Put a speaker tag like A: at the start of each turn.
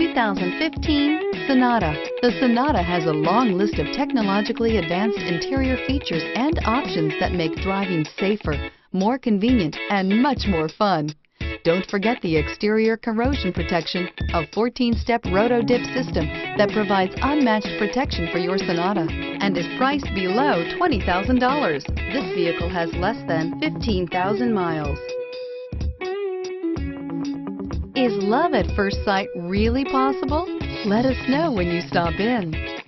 A: 2015 Sonata. The Sonata has a long list of technologically advanced interior features and options that make driving safer, more convenient, and much more fun. Don't forget the exterior corrosion protection, a 14-step roto-dip system that provides unmatched protection for your Sonata and is priced below $20,000. This vehicle has less than 15,000 miles. Is love at first sight really possible? Let us know when you stop in.